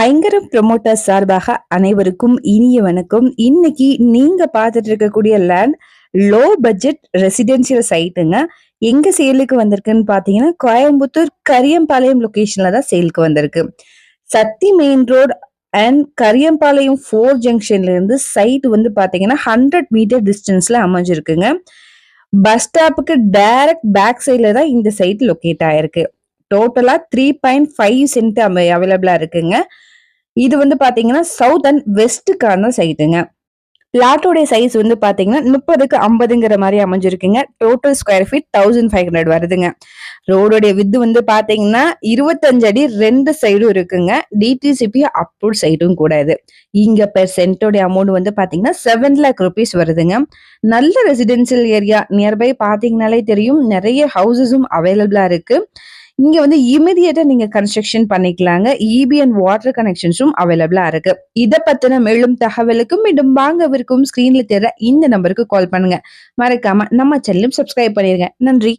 ஐங்கரம் promoter சார்பாக அனைவருக்கும் இனிய வணக்கம். இன்னைக்கு நீங்க பார்த்துட்டு இருக்கக்கூடிய லேண்ட் லோ பட்ஜெட் ரெசிடென்சியல் சைட்டுங்க. எங்க சேலுக்கு வந்திருக்குன்னு பாத்தீங்கன்னா கோயம்புத்தூர் கரியம்பாளையம் லொகேஷன்ல தான் சேலுக்கு வந்திருக்கு. சத்தி மெயின் ரோடு அண்ட் கரியம்பாளையம் 4 ஜங்ஷன்ல இருந்து சைட் வந்து பாத்தீங்கன்னா 100 மீட்டர் டிஸ்டன்ஸ்ல அமைஞ்சிருக்குங்க. பஸ் ஸ்டாப்புக்கு டைரக்ட் பேக் சைட்ல தான் இந்த சைட் லொகேட் ஆயிருக்கு. டோட்டலா 3.5 சென்ட் அவைலபிளா இருக்குங்க. இது வந்து பாத்தீங்கன்னா சவுத் அண்ட் வெஸ்ட் கார்னர் சைட்டுங்க. பிளாட்டோடைய சைஸ் வந்து பாத்தீங்கன்னா 30க்கு 50ங்கிற மாதிரி அமைஞ்சிருக்குங்க. டோட்டல் ஸ்கொயர் ஃபீட் 1500 வருதுங்க. ரோடோடைய வித்து வந்து பாத்தீங்கன்னா 25 அடி 2 சைடும் இருக்குங்க. டிடிசிபி அப்ரூவ் சைடும் கூட இது. இங்க பெர் சென்டோடைய அமௌண்ட் வந்து பாத்தீங்கன்னா 7 lakh rupees வருதுங்க. நல்ல ரெசிடென்சியல் ஏரியா நியர்பை பாத்தீங்கன்னாலே தெரியும், நிறைய ஹவுசஸும் அவைலபிளா இருக்கு. இங்க வந்து இமிடியேட்டா நீங்க கன்ஸ்ட்ரக்ஷன் பண்ணிக்கலாங்க. இபி அண்ட் வாட்டர் கனெக்ஷன்ஸும் அவைலபிளா இருக்கு. இத பத்தின மேலும் தகவலுக்கும் மீண்டும் வாங்கவிருக்கும் ஸ்கிரீன்ல தெரியற இந்த நம்பருக்கு கால் பண்ணுங்க. மறக்காம நம்ம சேனலையும் சப்ஸ்கிரைப் பண்ணிருங்க. நன்றி.